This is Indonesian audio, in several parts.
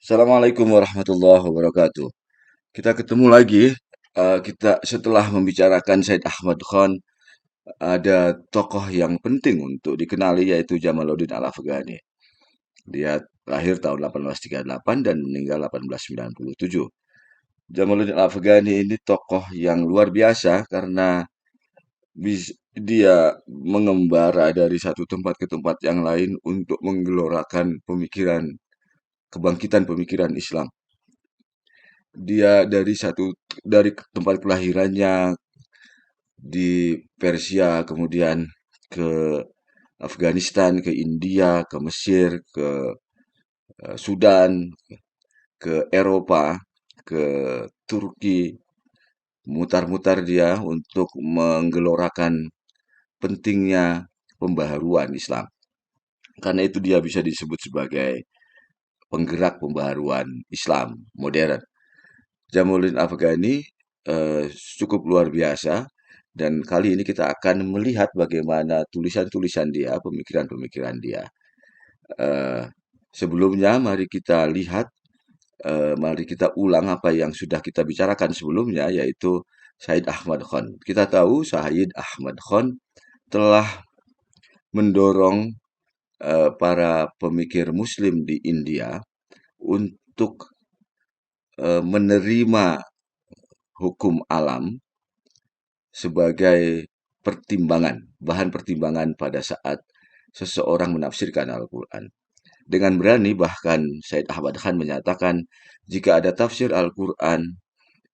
Assalamualaikum warahmatullahi wabarakatuh. Kita ketemu lagi. Kita setelah membicarakan Said Ahmad Khan, ada tokoh yang penting untuk dikenali yaitu Jamaluddin Al-Afghani. Dia lahir tahun 1838 dan meninggal 1897. Jamaluddin Al-Afghani ini tokoh yang luar biasa karena dia mengembara dari satu tempat ke tempat yang lain untuk menggelorakan pemikiran kebangkitan pemikiran Islam. Dia dari tempat kelahirannya di Persia, kemudian ke Afghanistan, ke India, ke Mesir, ke Sudan, ke Eropa, ke Turki, mutar-mutar dia untuk menggelorakan pentingnya pembaharuan Islam. Karena itu dia bisa disebut sebagai penggerak pembaharuan Islam modern. Jamaluddin Afghani eh, cukup luar biasa dan kali ini kita akan melihat bagaimana tulisan-tulisan dia, pemikiran-pemikiran dia. Eh, Sebelumnya mari kita ulang apa yang sudah kita bicarakan sebelumnya yaitu Said Ahmad Khan. Kita tahu Said Ahmad Khan telah mendorong para pemikir Muslim di India untuk menerima hukum alam sebagai bahan pertimbangan pada saat seseorang menafsirkan Al-Quran. Dengan berani bahkan Said Ahmad Khan menyatakan jika ada tafsir Al-Quran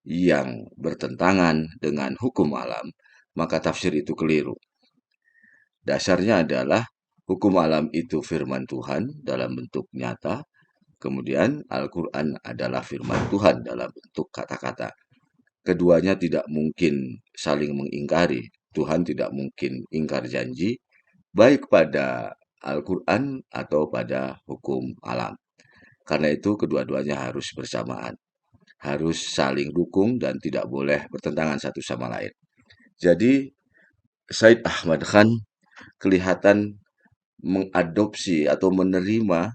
yang bertentangan dengan hukum alam, maka tafsir itu keliru. Dasarnya adalah hukum alam itu firman Tuhan dalam bentuk nyata, kemudian Al-Quran adalah firman Tuhan dalam bentuk kata-kata. Keduanya tidak mungkin saling mengingkari. Tuhan tidak mungkin ingkar janji, baik pada Al-Quran atau pada hukum alam. Karena itu kedua-duanya harus bersamaan, harus saling dukung dan tidak boleh bertentangan satu sama lain. Jadi Said Ahmad Khan kelihatan mengadopsi atau menerima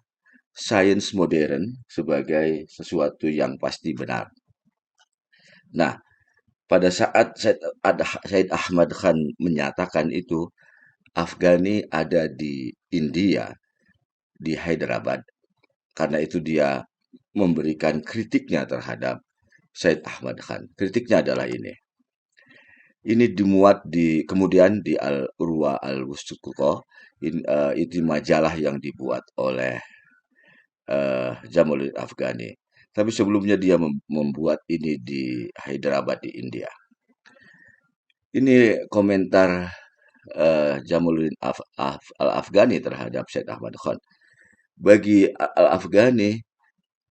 sains modern sebagai sesuatu yang pasti benar. Nah, pada saat Said Ahmad Khan menyatakan itu, Afghani ada di India, di Hyderabad. Karena itu dia memberikan kritiknya terhadap Said Ahmad Khan. Kritiknya adalah ini. Ini dimuat kemudian di Al-Urwa Al-Wustuqa. Itu majalah yang dibuat oleh Jamaluddin Afghani. Tapi sebelumnya dia membuat ini di Hyderabad di India. Ini komentar Jamaluddin Al-Afghani terhadap Said Ahmad Khan. Bagi Al-Afghani,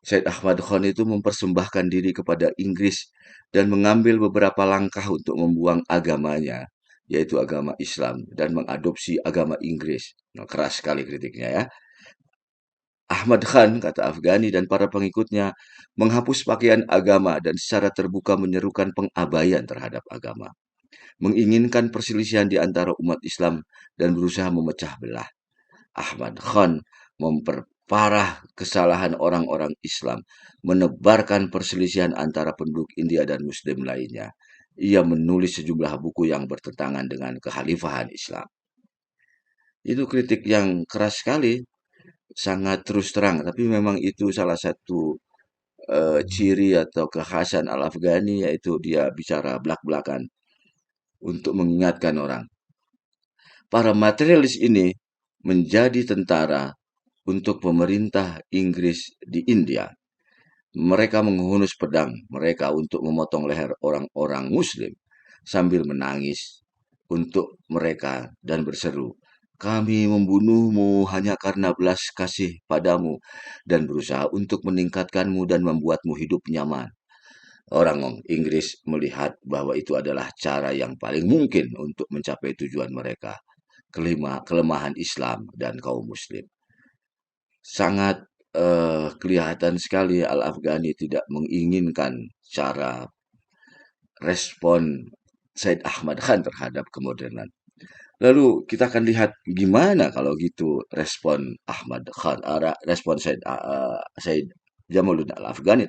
Said Ahmad Khan itu mempersembahkan diri kepada Inggris dan mengambil beberapa langkah untuk membuang agamanya, yaitu agama Islam, dan mengadopsi agama Inggris. Nah, keras sekali kritiknya ya. Ahmad Khan, kata Afghani dan para pengikutnya, menghapus pakaian agama dan secara terbuka menyerukan pengabaian terhadap agama, menginginkan perselisihan di antara umat Islam dan berusaha memecah belah. Ahmad Khan memperparah kesalahan orang-orang Islam, menebarkan perselisihan antara penduduk India dan Muslim lainnya. Ia menulis sejumlah buku yang bertentangan dengan kekhalifahan Islam. Itu kritik yang keras sekali, sangat terus terang, tapi memang itu salah satu ciri atau kekhasan Al-Afghani yaitu dia bicara belak-belakan untuk mengingatkan orang. Para materialis ini menjadi tentara untuk pemerintah Inggris di India. Mereka menghunus pedang mereka untuk memotong leher orang-orang Muslim sambil menangis untuk mereka dan berseru, "Kami membunuhmu hanya karena belas kasih padamu dan berusaha untuk meningkatkanmu dan membuatmu hidup nyaman." Orang Inggris melihat bahwa itu adalah cara yang paling mungkin untuk mencapai tujuan mereka, kelemahan Islam dan kaum Muslim. Sangat kelihatan sekali Al-Afghani tidak menginginkan cara respon Said Ahmad Khan terhadap kemodernan. Lalu kita akan lihat gimana kalau gitu respon Ahmad Khan, respon Said Jamaluddin Al-Afghani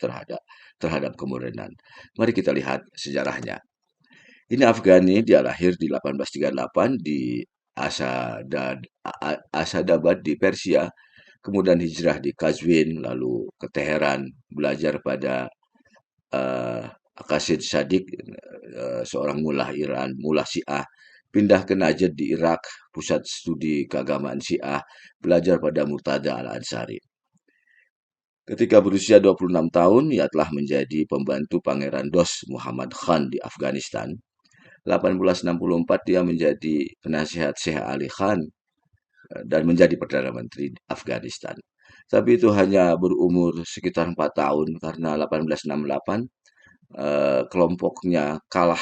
terhadap kemodernan. Mari kita lihat sejarahnya. Ini Afghani, dia lahir di 1838 di Asadabad di Persia, kemudian hijrah di Kazvin, lalu ke Teheran, belajar pada uh, Qasid Shadiq, seorang mullah Iran, mullah Syiah, pindah ke Najd di Irak, pusat studi keagamaan Syiah, belajar pada Murtada Al-Ansari. Ketika berusia 26 tahun, ia telah menjadi pembantu Pangeran Dost Muhammad Khan di Afghanistan. 1864 dia menjadi penasihat Syekh Ali Khan dan menjadi Perdana Menteri Afghanistan. Tapi itu hanya berumur sekitar 4 tahun karena 1868 kelompoknya kalah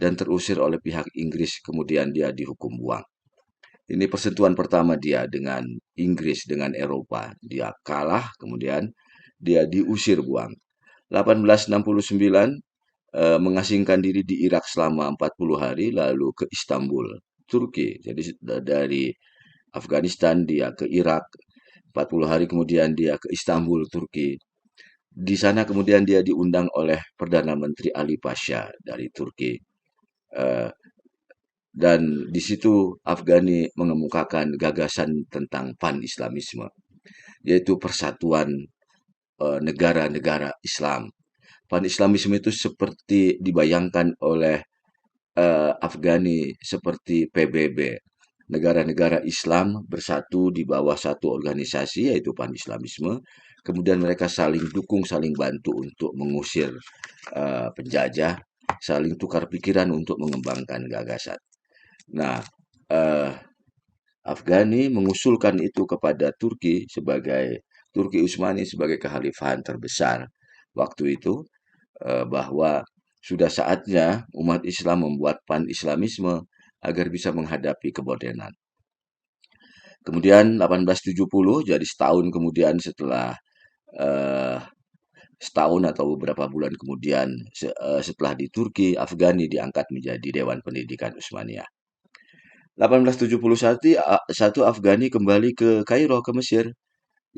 dan terusir oleh pihak Inggris, kemudian dia dihukum buang. Ini persentuhan pertama dia dengan Inggris, dengan Eropa. Dia kalah, kemudian dia diusir buang. 1869 mengasingkan diri di Irak selama 40 hari, lalu ke Istanbul, Turki. Jadi dari Afghanistan dia ke Irak, 40 hari kemudian dia ke Istanbul, Turki. Di sana kemudian dia diundang oleh Perdana Menteri Ali Pasha dari Turki. Eh, dan di situ Afghani mengemukakan gagasan tentang pan-Islamisme, yaitu persatuan negara-negara Islam. Pan-Islamisme itu seperti dibayangkan oleh Afghani seperti PBB. Negara-negara Islam bersatu di bawah satu organisasi yaitu Pan-Islamisme. Kemudian mereka saling dukung, saling bantu untuk mengusir penjajah, saling tukar pikiran untuk mengembangkan gagasan. Nah, eh, Afghani mengusulkan itu kepada Turki Utsmani sebagai kekhalifahan terbesar waktu itu, bahwa sudah saatnya umat Islam membuat pan-Islamisme agar bisa menghadapi kemodernan. Kemudian 1870, jadi setahun kemudian eh, setahun atau beberapa bulan kemudian setelah di Turki, Afghani diangkat menjadi Dewan Pendidikan Utsmaniyah. 1871 Afghani kembali ke Kairo, ke Mesir.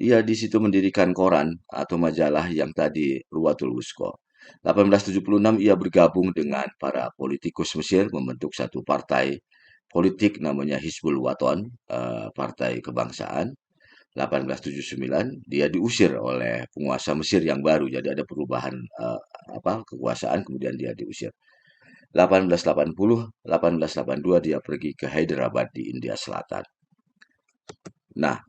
Ia di situ mendirikan koran atau majalah yang tadi Ruwatul Wusko. 1876 ia bergabung dengan para politikus Mesir membentuk satu partai politik namanya Hizbul Waton, Partai Kebangsaan. 1879 dia diusir oleh penguasa Mesir yang baru, jadi ada perubahan kekuasaan, kemudian dia diusir. 1880, 1882 dia pergi ke Hyderabad di India Selatan. Nah,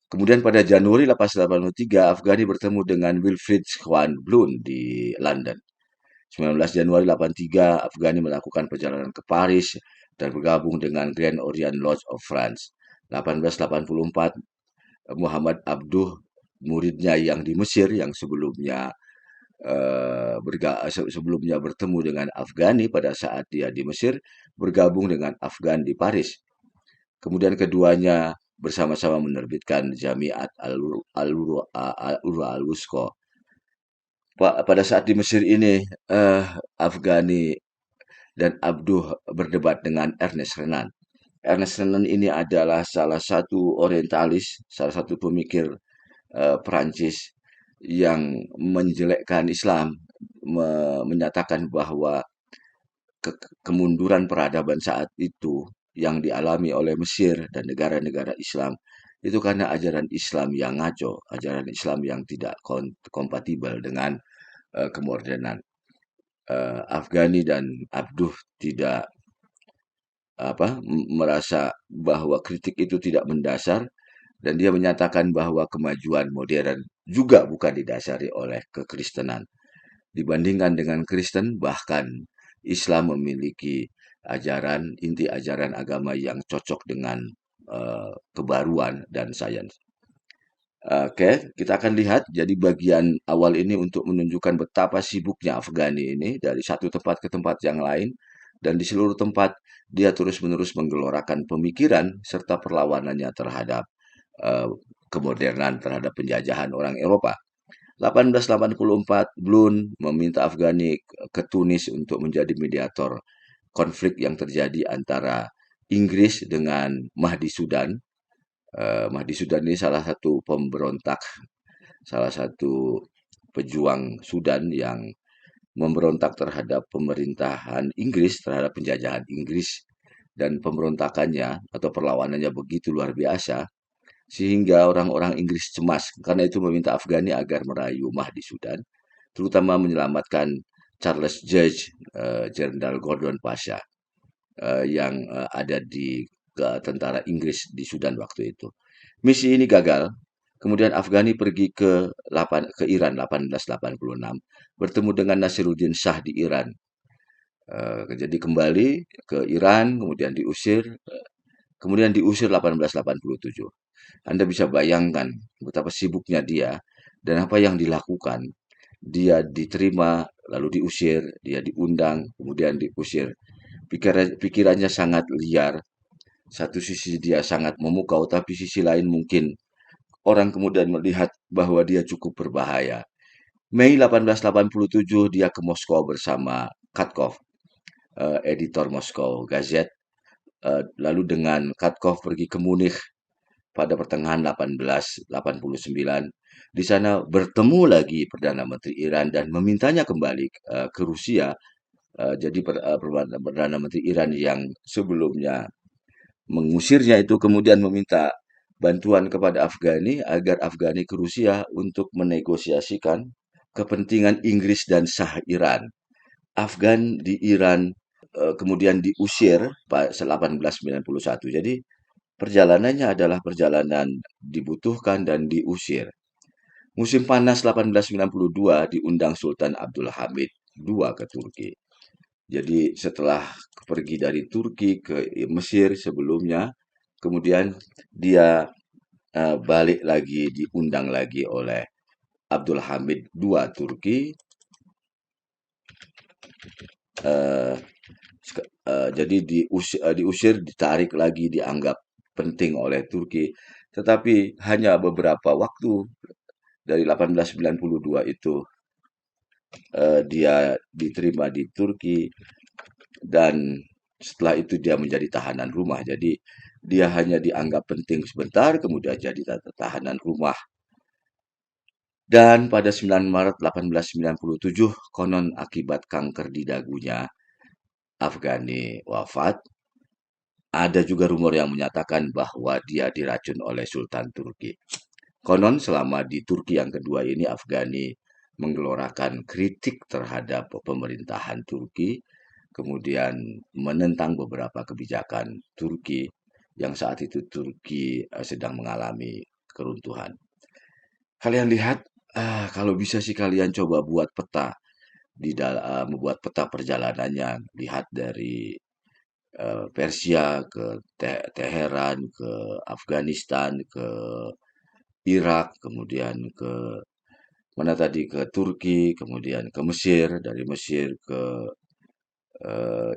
kemudian pada Januari 1883, Afghani bertemu dengan Wilfrid Van Bloon di London. 19 Januari 83, Afghani melakukan perjalanan ke Paris dan bergabung dengan Grand Orient Lodge of France. 1884, Muhammad Abduh, muridnya yang di Mesir yang sebelumnya bertemu dengan Afghani pada saat dia di Mesir, bergabung dengan Afgan di Paris. Kemudian keduanya bersama-sama menerbitkan Jamiat Al-Wusko. Pada saat di Mesir ini, Afghani dan Abduh berdebat dengan Ernest Renan. Ernest Renan ini adalah salah satu orientalis, salah satu pemikir Perancis yang menjelekkan Islam, menyatakan bahwa kemunduran peradaban saat itu yang dialami oleh Mesir dan negara-negara Islam itu karena ajaran Islam yang ngaco, ajaran Islam yang tidak kompatibel dengan kemodernan. Afghani dan Abduh tidak merasa bahwa kritik itu tidak mendasar, dan dia menyatakan bahwa kemajuan modern juga bukan didasari oleh kekristenan. Dibandingkan dengan Kristen, bahkan Islam memiliki inti ajaran agama yang cocok dengan kebaruan dan sains. Oke, kita akan lihat. Jadi bagian awal ini untuk menunjukkan betapa sibuknya Afghani ini dari satu tempat ke tempat yang lain, dan di seluruh tempat dia terus-menerus menggelorakan pemikiran serta perlawanannya terhadap kemodernan, terhadap penjajahan orang Eropa. 1884, Blun meminta Afghani ke Tunis untuk menjadi mediator konflik yang terjadi antara Inggris dengan Mahdi Sudan. Mahdi Sudan ini salah satu pemberontak salah satu pejuang Sudan yang memberontak terhadap pemerintahan Inggris, terhadap penjajahan Inggris, dan pemberontakannya atau perlawanannya begitu luar biasa sehingga orang-orang Inggris cemas. Karena itu meminta Afghani agar merayu Mahdi Sudan, terutama menyelamatkan Charles Judge, Jenderal Gordon Pasha yang ada di tentara Inggris di Sudan waktu itu. Misi ini gagal. Kemudian Afghani pergi ke Iran 1886, bertemu dengan Nasiruddin Shah di Iran. Jadi kembali ke Iran, kemudian diusir 1887. Anda bisa bayangkan betapa sibuknya dia dan apa yang dilakukan. Dia diterima, lalu diusir, dia diundang, kemudian diusir. Pikirannya sangat liar. Satu sisi dia sangat memukau, tapi sisi lain mungkin orang kemudian melihat bahwa dia cukup berbahaya. Mei 1887 dia ke Moskow bersama Katkov, editor Moskow Gazette. Lalu dengan Katkov pergi ke Munich pada pertengahan 1889. Di sana bertemu lagi Perdana Menteri Iran dan memintanya kembali ke Rusia. Jadi Perdana Menteri Iran yang sebelumnya mengusirnya itu kemudian meminta bantuan kepada Afghani agar Afghani ke Rusia untuk menegosiasikan kepentingan Inggris dan Shah Iran. Afgan di Iran kemudian diusir pada 1891. Jadi perjalanannya adalah perjalanan dibutuhkan dan diusir. Musim panas 1892 diundang Sultan Abdul Hamid II ke Turki. Jadi setelah pergi dari Turki ke Mesir sebelumnya, kemudian dia balik lagi diundang lagi oleh Abdul Hamid II Turki. eh, jadi diusir, ditarik lagi, dianggap penting oleh Turki. Tetapi hanya beberapa waktu dari 1892 itu dia diterima di Turki dan setelah itu dia menjadi tahanan rumah. Jadi dia hanya dianggap penting sebentar, kemudian jadi tahanan rumah. Dan pada 9 Maret 1897, konon akibat kanker di dagunya, Afghani wafat. Ada juga rumor yang menyatakan bahwa dia diracun oleh Sultan Turki. Konon selama di Turki yang kedua ini Afghani menggelorakan kritik terhadap pemerintahan Turki, kemudian menentang beberapa kebijakan Turki yang saat itu Turki sedang mengalami keruntuhan. Kalian lihat, kalau bisa sih kalian coba buat peta membuat peta perjalanannya, lihat dari Persia ke Teheran, ke Afghanistan, ke Irak, kemudian ke mana tadi ke Turki, kemudian ke Mesir, dari Mesir ke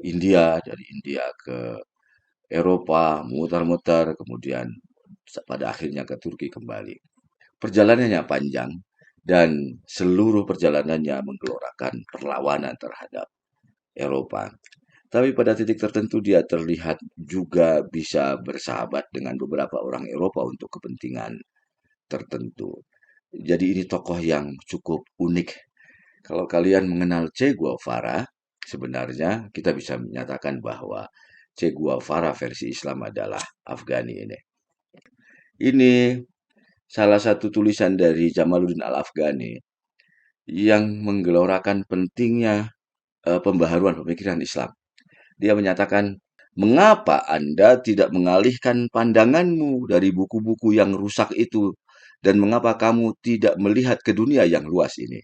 India, dari India ke Eropa, muter-muter, kemudian pada akhirnya ke Turki kembali. Perjalanannya panjang dan seluruh perjalanannya menggelorakan perlawanan terhadap Eropa. Tapi pada titik tertentu dia terlihat juga bisa bersahabat dengan beberapa orang Eropa untuk kepentingan tertentu. Jadi ini tokoh yang cukup unik. Kalau kalian mengenal Che Guevara, sebenarnya kita bisa menyatakan bahwa Che Guevara versi Islam adalah Afghani ini. Ini salah satu tulisan dari Jamaluddin Al-Afghani yang menggelorakan pentingnya pembaharuan pemikiran Islam. Dia menyatakan, "Mengapa Anda tidak mengalihkan pandanganmu dari buku-buku yang rusak itu dan mengapa kamu tidak melihat ke dunia yang luas ini?"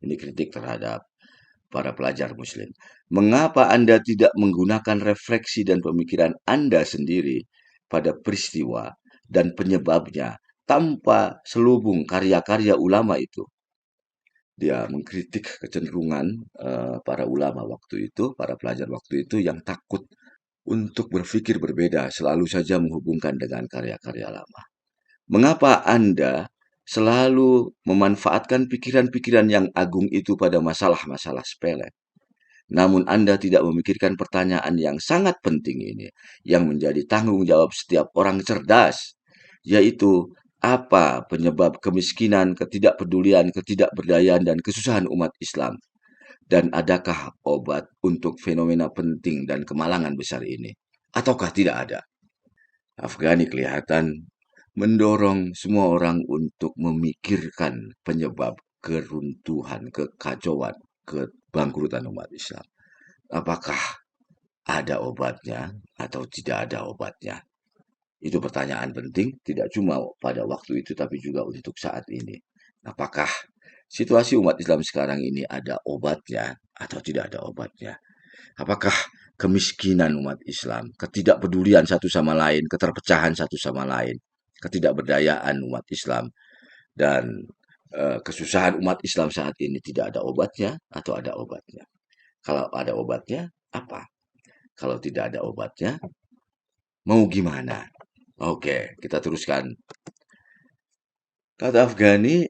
Ini kritik terhadap para pelajar muslim. "Mengapa Anda tidak menggunakan refleksi dan pemikiran Anda sendiri pada peristiwa dan penyebabnya tanpa selubung karya-karya ulama itu?" Dia mengkritik kecenderungan para ulama waktu itu, para pelajar waktu itu yang takut untuk berpikir berbeda, selalu saja menghubungkan dengan karya-karya lama. Mengapa Anda selalu memanfaatkan pikiran-pikiran yang agung itu pada masalah-masalah sepele? Namun Anda tidak memikirkan pertanyaan yang sangat penting ini, yang menjadi tanggung jawab setiap orang cerdas, yaitu Apa penyebab kemiskinan, ketidakpedulian, ketidakberdayaan, dan kesusahan umat Islam? Dan adakah obat untuk fenomena penting dan kemalangan besar ini? Ataukah tidak ada? Afghani kelihatan mendorong semua orang untuk memikirkan penyebab keruntuhan, kekacauan, kebangkrutan umat Islam. Apakah ada obatnya atau tidak ada obatnya? Itu pertanyaan penting, tidak cuma pada waktu itu, tapi juga untuk saat ini. Apakah situasi umat Islam sekarang ini ada obatnya atau tidak ada obatnya? Apakah kemiskinan umat Islam, ketidakpedulian satu sama lain, keterpecahan satu sama lain, ketidakberdayaan umat Islam, dan kesusahan umat Islam saat ini tidak ada obatnya atau ada obatnya? Kalau ada obatnya, apa? Kalau tidak ada obatnya, mau gimana? Oke, kita teruskan. Kata Afghani,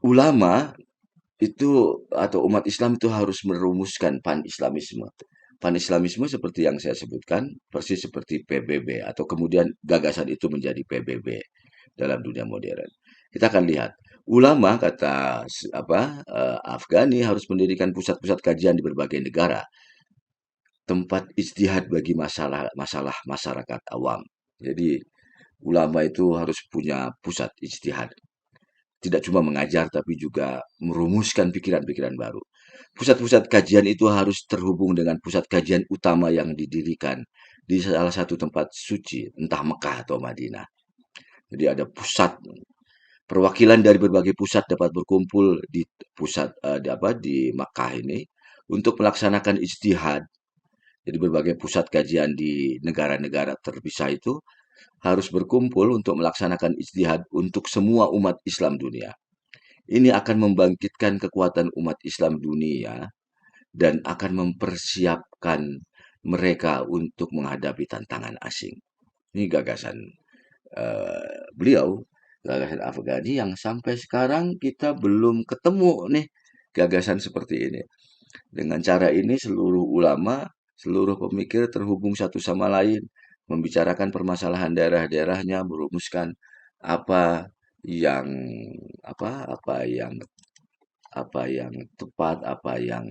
ulama itu atau umat Islam itu harus merumuskan pan-Islamisme. Pan-Islamisme seperti yang saya sebutkan, persis seperti PBB atau kemudian gagasan itu menjadi PBB dalam dunia modern. Kita akan lihat, ulama kata Afghani harus mendirikan pusat-pusat kajian di berbagai negara, tempat ijtihad bagi masalah masyarakat awam. Jadi ulama itu harus punya pusat ijtihad. Tidak cuma mengajar, tapi juga merumuskan pikiran-pikiran baru. Pusat-pusat kajian itu harus terhubung dengan pusat kajian utama yang didirikan di salah satu tempat suci, entah Mekah atau Madinah. Jadi ada pusat, perwakilan dari berbagai pusat dapat berkumpul di pusat di Mekah ini untuk melaksanakan ijtihad. Jadi berbagai pusat kajian di negara-negara terpisah itu harus berkumpul untuk melaksanakan ijtihad untuk semua umat Islam dunia. Ini akan membangkitkan kekuatan umat Islam dunia dan akan mempersiapkan mereka untuk menghadapi tantangan asing. Ini gagasan beliau, gagasan Afghani yang sampai sekarang kita belum ketemu nih gagasan seperti ini. Dengan cara ini seluruh ulama, seluruh pemikir terhubung satu sama lain, membicarakan permasalahan daerah-daerahnya, merumuskan apa yang apa yang tepat, apa yang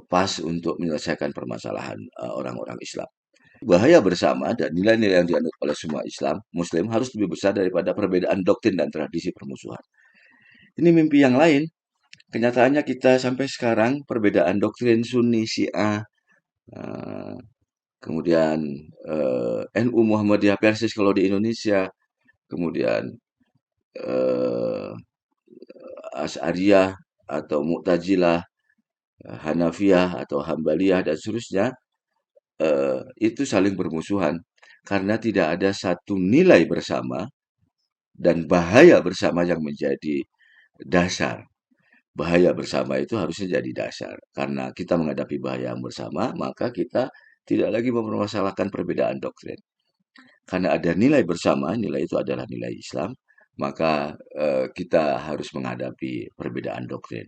pas untuk menyelesaikan permasalahan orang-orang Islam. Bahaya bersama dan nilai-nilai yang dianut oleh semua Muslim harus lebih besar daripada perbedaan doktrin dan tradisi permusuhan. Ini mimpi yang lain. Kenyataannya kita sampai sekarang perbedaan doktrin Sunni, Syiah, eh, kemudian NU Muhammadiyah Persis kalau di Indonesia, kemudian eh, Asy'ariyah atau Mu'tazilah, Hanafiyah atau Hambaliyah dan seterusnya, itu saling bermusuhan karena tidak ada satu nilai bersama dan bahaya bersama yang menjadi dasar. Bahaya bersama itu harusnya jadi dasar. Karena kita menghadapi bahaya yang bersama, maka kita tidak lagi mempermasalahkan perbedaan doktrin. Karena ada nilai bersama, nilai itu adalah nilai Islam, maka kita harus menghadapi perbedaan doktrin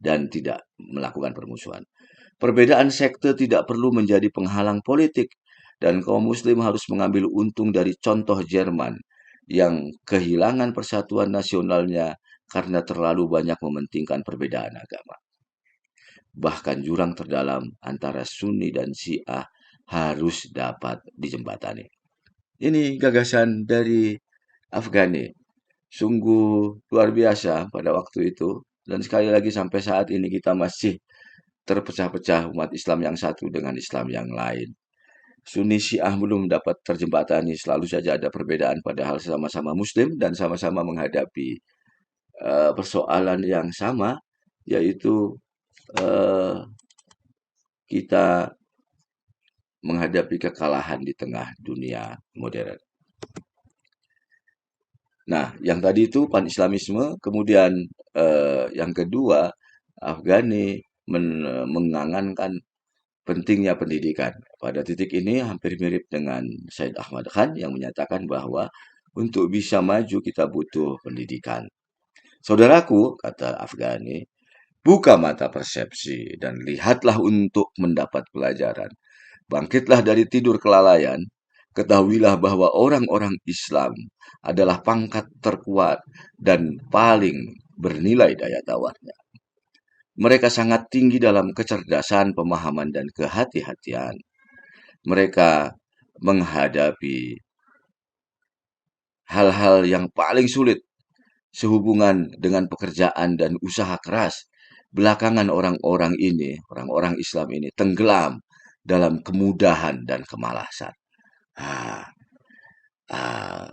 dan tidak melakukan permusuhan. Perbedaan sekte tidak perlu menjadi penghalang politik, dan kaum muslim harus mengambil untung dari contoh Jerman yang kehilangan persatuan nasionalnya karena terlalu banyak mementingkan perbedaan agama. Bahkan jurang terdalam antara Sunni dan Syiah harus dapat dijembatani. Ini gagasan dari Afghani. Sungguh luar biasa pada waktu itu. Dan sekali lagi sampai saat ini kita masih terpecah-pecah umat Islam yang satu dengan Islam yang lain. Sunni Syiah belum dapat terjembatani, selalu saja ada perbedaan padahal sama-sama Muslim dan sama-sama menghadapi persoalan yang sama, yaitu eh, kita menghadapi kekalahan di tengah dunia modern. Nah, yang tadi itu pan-Islamisme, kemudian yang kedua, Afghani mengangankan pentingnya pendidikan. Pada titik ini hampir mirip dengan Said Ahmad Khan yang menyatakan bahwa untuk bisa maju kita butuh pendidikan. Saudaraku, kata Afghani, buka mata persepsi dan lihatlah untuk mendapat pelajaran. Bangkitlah dari tidur kelalaian Ketahuilah bahwa orang-orang Islam adalah pangkat terkuat dan paling bernilai daya tawarnya. Mereka sangat tinggi dalam kecerdasan, pemahaman, dan kehati-hatian. Mereka menghadapi hal-hal yang paling sulit sehubungan dengan pekerjaan dan usaha keras. Belakangan orang-orang ini, orang-orang Islam ini tenggelam dalam kemudahan dan kemalasan. Ah,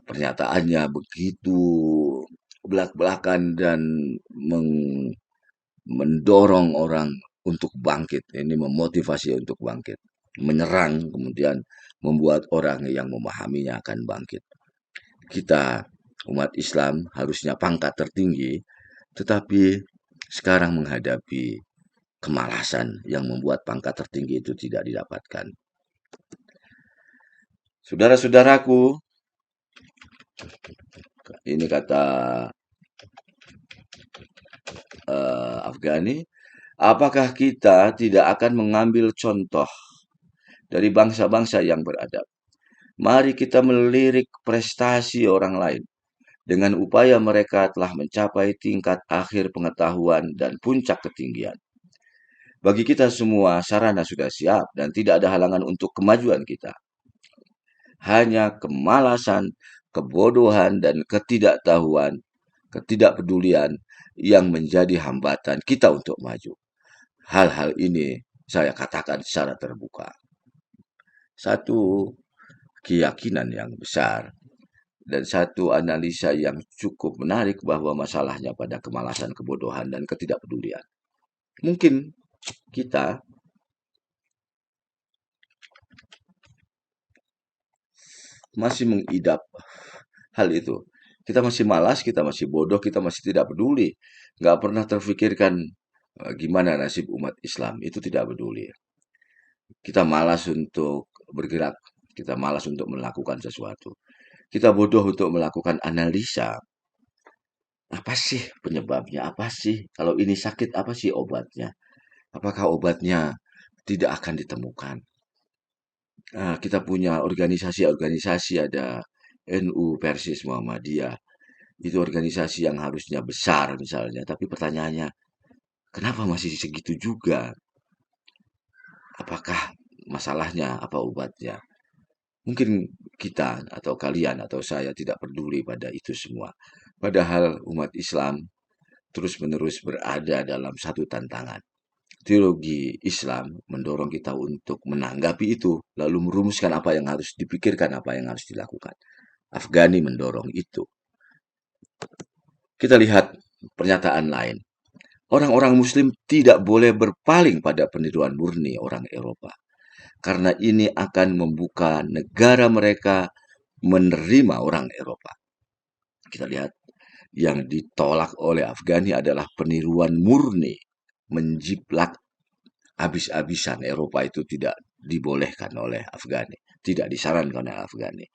Pernyataannya begitu belak-belakan dan mendorong orang untuk bangkit. Ini memotivasi untuk bangkit. Menyerang, kemudian membuat orang yang memahaminya akan bangkit. Kita, umat Islam, harusnya pangkat tertinggi, tetapi sekarang menghadapi kemalasan yang membuat pangkat tertinggi itu tidak didapatkan. Saudara-saudaraku, ini kata Afghani, apakah kita tidak akan mengambil contoh dari bangsa-bangsa yang beradab? Mari kita melirik prestasi orang lain. Dengan upaya mereka telah mencapai tingkat akhir pengetahuan dan puncak ketinggian. Bagi kita semua, sarana sudah siap dan tidak ada halangan untuk kemajuan kita. Hanya kemalasan, kebodohan, dan ketidaktahuan, ketidakpedulian yang menjadi hambatan kita untuk maju. Hal-hal ini saya katakan secara terbuka. Satu keyakinan yang besar dan satu analisa yang cukup menarik bahwa masalahnya pada kemalasan, kebodohan, dan ketidakpedulian. Mungkin kita masih mengidap hal itu. Kita masih malas, kita masih bodoh, kita masih tidak peduli. Nggak pernah terfikirkan gimana nasib umat Islam. Itu tidak peduli. Kita malas untuk bergerak. Kita malas untuk melakukan sesuatu. Kita bodoh untuk melakukan analisa. Apa sih penyebabnya? Apa sih? Kalau ini sakit, apa sih obatnya? Apakah obatnya tidak akan ditemukan? Kita punya organisasi-organisasi, ada NU, Persis, Muhammadiyah. Itu organisasi yang harusnya besar misalnya. Tapi pertanyaannya, kenapa masih segitu juga? Apakah masalahnya? Apa obatnya? Mungkin kita atau kalian atau saya tidak peduli pada itu semua. Padahal umat Islam terus-menerus berada dalam satu tantangan. Teologi Islam mendorong kita untuk menanggapi itu, lalu merumuskan apa yang harus dipikirkan, apa yang harus dilakukan. Afghani mendorong itu. Kita lihat pernyataan lain. Orang-orang Muslim tidak boleh berpaling pada peniruan murni orang Eropa, karena ini akan membuka negara mereka menerima orang Eropa. Kita lihat yang ditolak oleh Afghani adalah peniruan murni, menjiplak habis-habisan. Eropa itu tidak dibolehkan oleh Afghani, tidak disarankan oleh Afghani.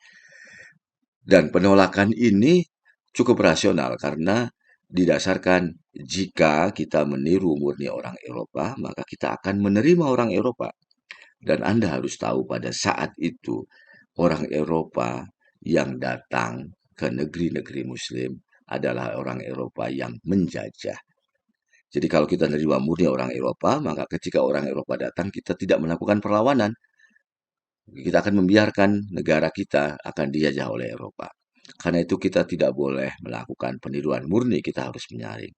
Dan penolakan ini cukup rasional karena didasarkan jika kita meniru murni orang Eropa, maka kita akan menerima orang Eropa. Dan Anda harus tahu pada saat itu orang Eropa yang datang ke negeri-negeri Muslim adalah orang Eropa yang menjajah. Jadi kalau kita menerima murni orang Eropa, maka ketika orang Eropa datang, kita tidak melakukan perlawanan. Kita akan membiarkan negara kita akan dijajah oleh Eropa. Karena itu kita tidak boleh melakukan peniruan murni, kita harus menyaring.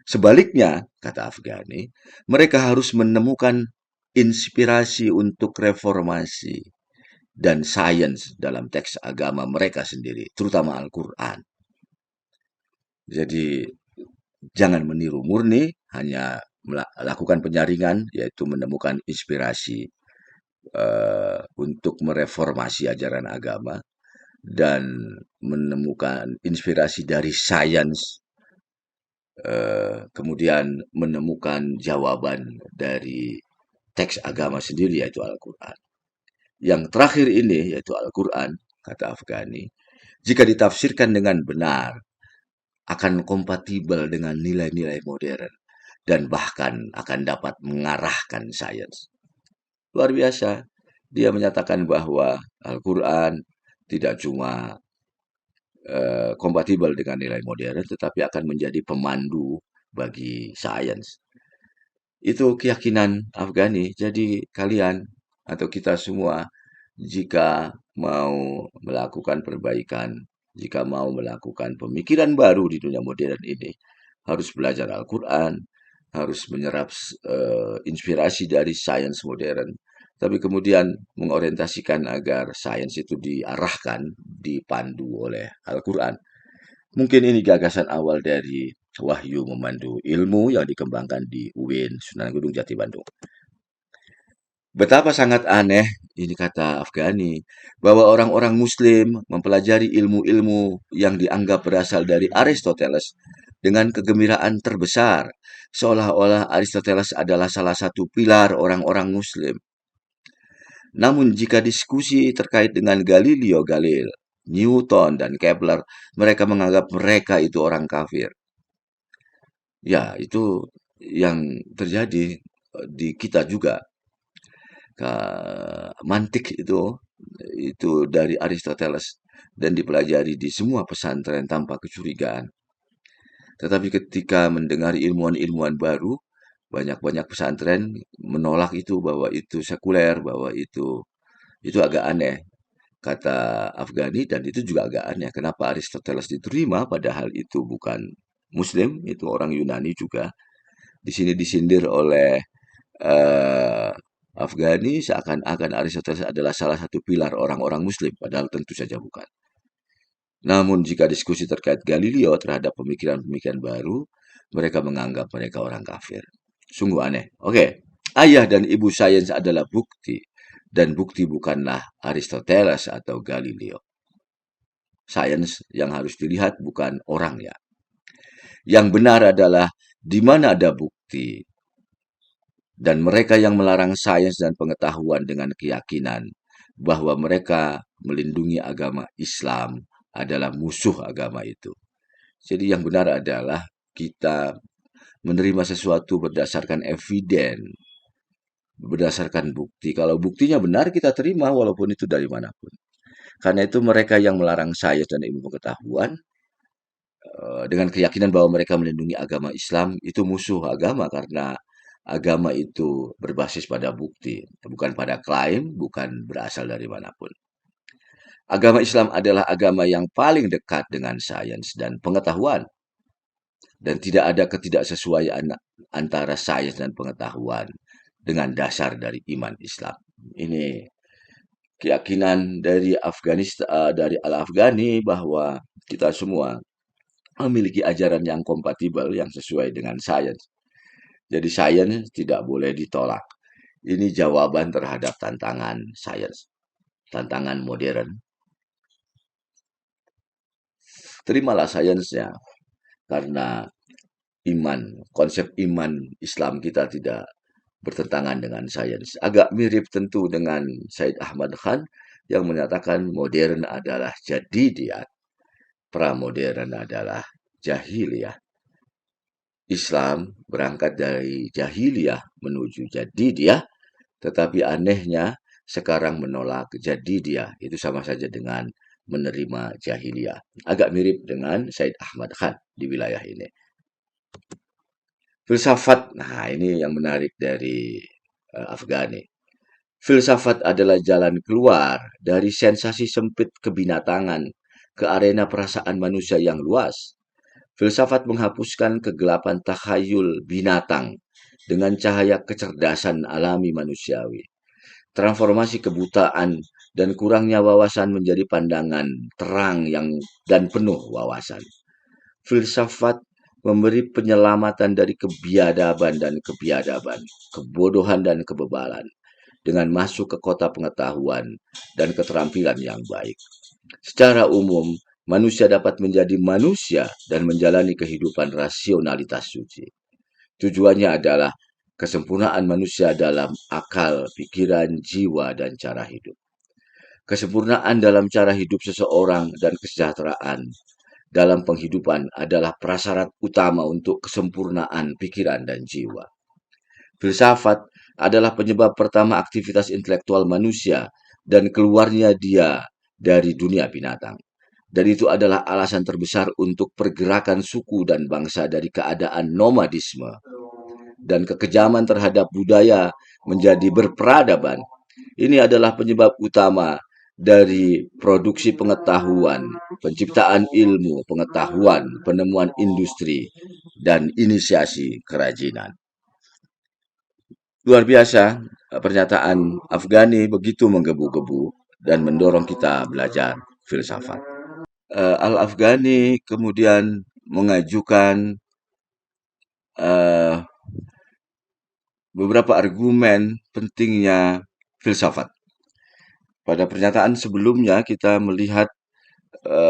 Sebaliknya, kata Afghani, mereka harus menemukan inspirasi untuk reformasi dan sains dalam teks agama mereka sendiri, terutama Al-Quran. Jadi jangan meniru murni, hanya melakukan penyaringan, yaitu menemukan inspirasi untuk mereformasi ajaran agama dan menemukan inspirasi dari sains, kemudian menemukan jawaban dari teks agama sendiri yaitu Al-Quran. Yang terakhir ini yaitu Al-Quran, kata Afghani, jika ditafsirkan dengan benar, akan kompatibel dengan nilai-nilai modern dan bahkan akan dapat mengarahkan sains. Luar biasa. Dia menyatakan bahwa Al-Quran tidak cuma kompatibel dengan nilai modern, tetapi akan menjadi pemandu bagi sains. Itu keyakinan Afghani. Jadi kalian atau kita semua jika mau melakukan perbaikan, jika mau melakukan pemikiran baru di dunia modern ini, harus belajar Al-Quran, harus menyerap inspirasi dari sains modern, tapi kemudian mengorientasikan agar sains itu diarahkan, dipandu oleh Al-Quran. Mungkin ini gagasan awal dari Wahyu Memandu Ilmu yang dikembangkan di UIN Sunan Gunung Jati Bandung. Betapa sangat aneh, ini kata Afghani, bahwa orang-orang Muslim mempelajari ilmu-ilmu yang dianggap berasal dari Aristoteles dengan kegembiraan terbesar, seolah-olah Aristoteles adalah salah satu pilar orang-orang Muslim. Namun jika diskusi terkait dengan Galileo Galilei, Newton, dan Kepler, mereka menganggap mereka itu orang kafir. Ya, itu yang terjadi di kita juga. Mantik itu dari Aristoteles dan dipelajari di semua pesantren tanpa kecurigaan. Tetapi ketika mendengar ilmuwan-ilmuwan baru, banyak-banyak pesantren menolak itu bahwa itu sekuler, bahwa itu agak aneh. Kata Afghani, dan itu juga agak aneh. Kenapa Aristoteles diterima padahal itu bukan Muslim, itu orang Yunani juga. Di sini disindir oleh eh, Afghani seakan-akan Aristoteles adalah salah satu pilar orang-orang Muslim, padahal tentu saja bukan. Namun jika diskusi terkait Galileo terhadap pemikiran-pemikiran baru, mereka menganggap mereka orang kafir. Sungguh aneh. Oke, ayah dan ibu sains adalah bukti, dan bukti bukanlah Aristoteles atau Galileo. Sains yang harus dilihat bukan orangnya. Yang benar adalah di mana ada bukti, dan mereka yang melarang sains dan pengetahuan dengan keyakinan bahwa mereka melindungi agama Islam adalah musuh agama itu. Jadi yang benar adalah kita menerima sesuatu berdasarkan eviden, berdasarkan bukti. Kalau buktinya benar kita terima walaupun itu dari manapun. Karena itu mereka yang melarang sains dan ilmu pengetahuan dengan keyakinan bahwa mereka melindungi agama Islam itu musuh agama karena agama itu berbasis pada bukti, bukan pada klaim, bukan berasal dari manapun. Agama Islam adalah agama yang paling dekat dengan sains dan pengetahuan, dan tidak ada ketidaksesuaian antara sains dan pengetahuan dengan dasar dari iman Islam. Ini keyakinan dari Afghanistan, dari Al-Afghani, bahwa kita semua memiliki ajaran yang kompatibel, yang sesuai dengan sains. Jadi sains tidak boleh ditolak. Ini jawaban terhadap tantangan sains, tantangan modern. Terimalah sainsnya, karena iman, konsep iman Islam kita tidak bertentangan dengan sains. Agak mirip tentu dengan Said Ahmad Khan yang menyatakan modern adalah jadidiyah, pramodern adalah jahiliyah. Islam berangkat dari jahiliyah menuju jadidiyah, tetapi anehnya sekarang menolak jadidiyah. Itu sama saja dengan menerima jahiliyah. Agak mirip dengan Said Ahmad Khan di wilayah ini. Filsafat, nah ini yang menarik dari Afghani. Filsafat adalah jalan keluar dari sensasi sempit kebinatangan ke arena perasaan manusia yang luas. Filsafat menghapuskan kegelapan takhayul binatang dengan cahaya kecerdasan alami manusiawi. Transformasi kebutaan dan kurangnya wawasan menjadi pandangan terang yang dan penuh wawasan. Filsafat memberi penyelamatan dari kebiadaban dan kebiadaban, kebodohan dan kebebalan, dengan masuk ke kota pengetahuan dan keterampilan yang baik. Secara umum, manusia dapat menjadi manusia dan menjalani kehidupan rasionalitas suci. Tujuannya adalah kesempurnaan manusia dalam akal, pikiran, jiwa, dan cara hidup. Kesempurnaan dalam cara hidup seseorang dan kesejahteraan dalam penghidupan adalah prasyarat utama untuk kesempurnaan pikiran dan jiwa. Filsafat adalah penyebab pertama aktivitas intelektual manusia dan keluarnya dia dari dunia binatang. Dan itu adalah alasan terbesar untuk pergerakan suku dan bangsa dari keadaan nomadisme dan kekejaman terhadap budaya menjadi berperadaban. Ini adalah penyebab utama dari produksi pengetahuan, penciptaan ilmu, pengetahuan, penemuan industri, dan inisiasi kerajinan. Luar biasa, pernyataan Afghani begitu menggebu-gebu dan mendorong kita belajar filsafat. Al-Afghani kemudian mengajukan eh, beberapa argumen pentingnya filsafat. Pada pernyataan sebelumnya kita melihat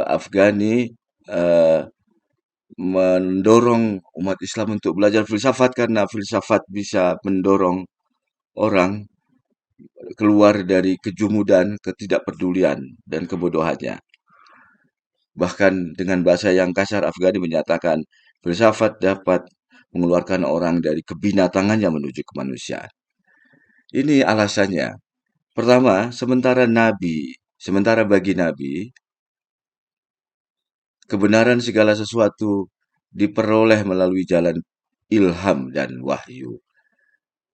Afghani eh, mendorong umat Islam untuk belajar filsafat karena filsafat bisa mendorong orang keluar dari kejumudan, ketidakpedulian, dan kebodohannya. Bahkan dengan bahasa yang kasar, Afghani menyatakan filsafat dapat mengeluarkan orang dari kebinatangannya menuju kemanusiaan. Ini alasannya. Pertama, sementara bagi Nabi, kebenaran segala sesuatu diperoleh melalui jalan ilham dan wahyu.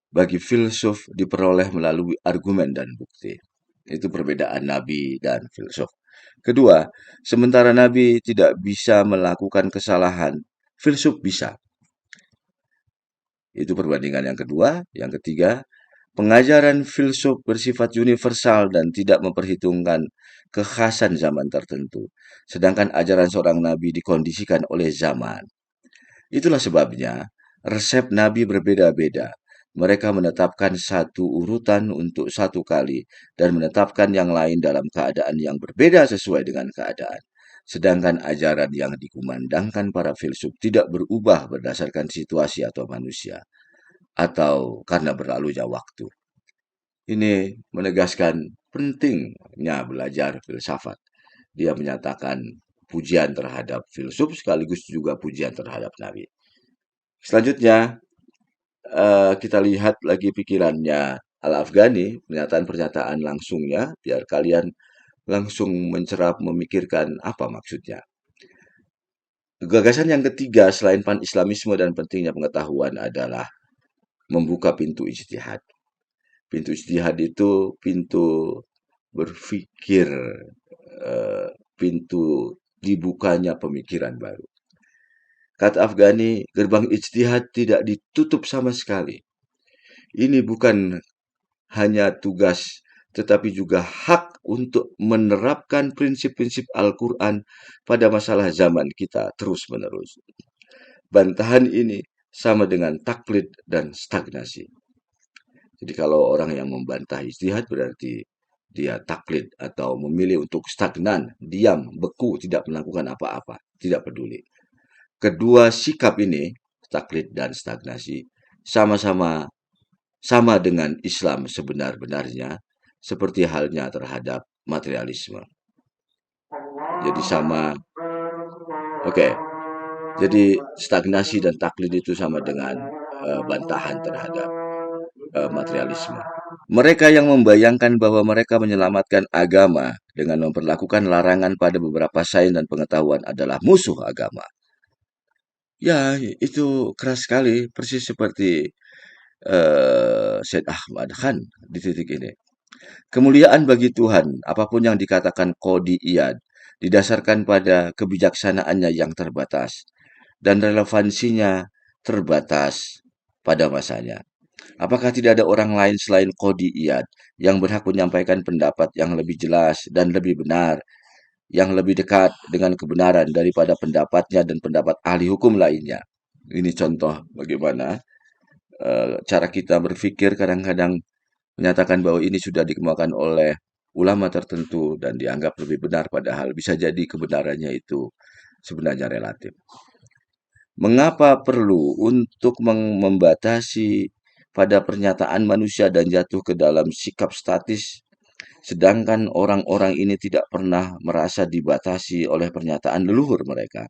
Bagi filsuf diperoleh melalui argumen dan bukti. Itu perbedaan Nabi dan filsuf. Kedua, sementara Nabi tidak bisa melakukan kesalahan, filsuf bisa. Itu perbandingan yang kedua. Yang ketiga, pengajaran filsuf bersifat universal dan tidak memperhitungkan kekhasan zaman tertentu, sedangkan ajaran seorang nabi dikondisikan oleh zaman. Itulah sebabnya resep nabi berbeda-beda. Mereka menetapkan satu urutan untuk satu kali dan menetapkan yang lain dalam keadaan yang berbeda sesuai dengan keadaan. Sedangkan ajaran yang dikumandangkan para filsuf tidak berubah berdasarkan situasi atau manusia, atau karena berlalunya waktu. Ini menegaskan pentingnya belajar filsafat. Dia menyatakan pujian terhadap filsuf sekaligus juga pujian terhadap Nabi. Selanjutnya, kita lihat lagi pikirannya Al-Afghani, pernyataan-pernyataan langsungnya, biar kalian langsung mencerap memikirkan apa maksudnya. Gagasan yang ketiga selain pan-Islamisme dan pentingnya pengetahuan adalah membuka pintu ijtihad. Pintu ijtihad itu pintu berpikir, pintu dibukanya pemikiran baru. Kata Afghani, gerbang ijtihad tidak ditutup sama sekali. Ini bukan hanya tugas, tetapi juga hak untuk menerapkan prinsip-prinsip Al-Quran pada masalah zaman kita terus-menerus. Bantahan ini sama dengan taklid dan stagnasi. Jadi kalau orang yang membantah ijtihad berarti dia taklid atau memilih untuk stagnan, diam, beku, tidak melakukan apa-apa, tidak peduli. Kedua sikap ini, taklid dan stagnasi, sama dengan Islam sebenar-benarnya, seperti halnya terhadap materialisme. Jadi sama, oke. Jadi stagnasi dan taklid itu sama dengan bantahan terhadap materialisme. Mereka yang membayangkan bahwa mereka menyelamatkan agama dengan memperlakukan larangan pada beberapa sains dan pengetahuan adalah musuh agama. Ya, itu keras sekali, persis seperti Syed Ahmad Khan di titik ini. Kemuliaan bagi Tuhan, apapun yang dikatakan qodiyat, didasarkan pada kebijaksanaannya yang terbatas dan relevansinya terbatas pada masanya. Apakah tidak ada orang lain selain qodiyat yang berhak menyampaikan pendapat yang lebih jelas dan lebih benar, yang lebih dekat dengan kebenaran daripada pendapatnya dan pendapat ahli hukum lainnya? Ini contoh bagaimana cara kita berpikir kadang-kadang menyatakan bahwa ini sudah dikemukakan oleh ulama tertentu dan dianggap lebih benar, padahal bisa jadi kebenarannya itu sebenarnya relatif. Mengapa perlu untuk membatasi pada pernyataan manusia dan jatuh ke dalam sikap statis, sedangkan orang-orang ini tidak pernah merasa dibatasi oleh pernyataan leluhur mereka?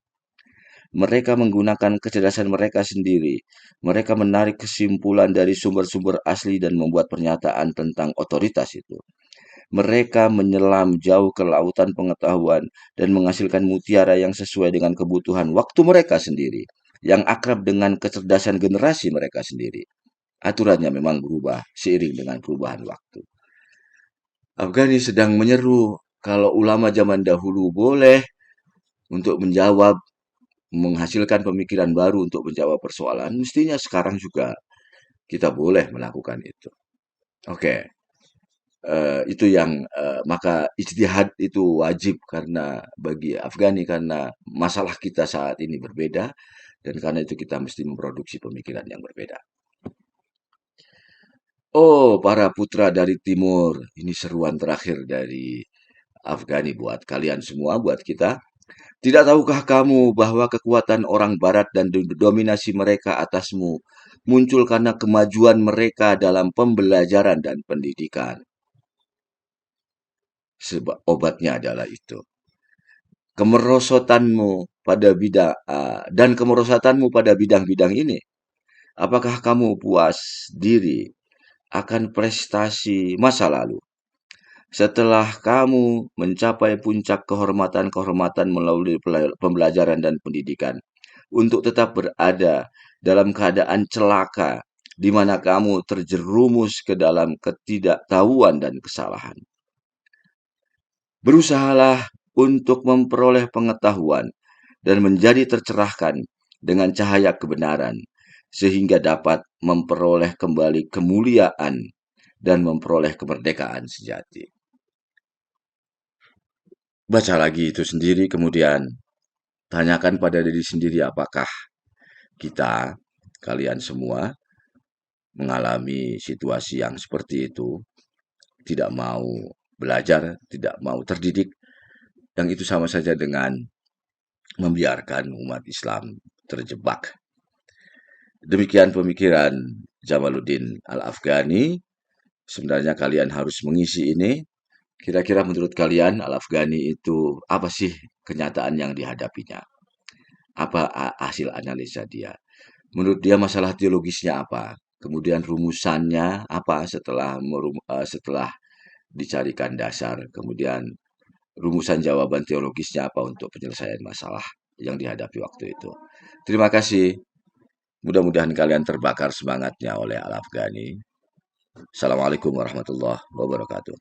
Mereka menggunakan kecerdasan mereka sendiri. Mereka menarik kesimpulan dari sumber-sumber asli dan membuat pernyataan tentang otoritas itu. Mereka menyelam jauh ke lautan pengetahuan dan menghasilkan mutiara yang sesuai dengan kebutuhan waktu mereka sendiri, yang akrab dengan kecerdasan generasi mereka sendiri. Aturannya memang berubah seiring dengan perubahan waktu. Afghani sedang menyeru kalau ulama zaman dahulu boleh untuk menjawab, menghasilkan pemikiran baru untuk menjawab persoalan, mestinya sekarang juga kita boleh melakukan itu. Oke, itu yang maka ijtihad itu wajib karena bagi Afghani karena masalah kita saat ini berbeda dan karena itu kita mesti memproduksi pemikiran yang berbeda. Oh, para putra dari timur, ini seruan terakhir dari Afghani buat kalian semua, buat kita. Tidak tahukah kamu bahwa kekuatan orang barat dan dominasi mereka atasmu muncul karena kemajuan mereka dalam pembelajaran dan pendidikan? Sebab obatnya adalah itu. Kemerosotanmu pada bidang dan kemerosotanmu pada bidang-bidang ini. Apakah kamu puas diri akan prestasi masa lalu? Setelah kamu mencapai puncak kehormatan-kehormatan melalui pembelajaran dan pendidikan, untuk tetap berada dalam keadaan celaka, di mana kamu terjerumus ke dalam ketidaktahuan dan kesalahan. Berusahalah untuk memperoleh pengetahuan dan menjadi tercerahkan dengan cahaya kebenaran, sehingga dapat memperoleh kembali kemuliaan dan memperoleh kemerdekaan sejati. Baca lagi itu sendiri, kemudian tanyakan pada diri sendiri apakah kita, kalian semua, mengalami situasi yang seperti itu, tidak mau belajar, tidak mau terdidik, yang itu sama saja dengan membiarkan umat Islam terjebak. Demikian pemikiran Jamaluddin Al-Afghani. Sebenarnya kalian harus mengisi ini. Kira-kira menurut kalian Al-Afghani itu apa sih kenyataan yang dihadapinya? Apa hasil analisa dia? Menurut dia masalah teologisnya apa? Kemudian rumusannya apa setelah dicarikan dasar? Kemudian rumusan jawaban teologisnya apa untuk penyelesaian masalah yang dihadapi waktu itu? Terima kasih. Mudah-mudahan kalian terbakar semangatnya oleh Al-Afghani. Assalamualaikum warahmatullahi wabarakatuh.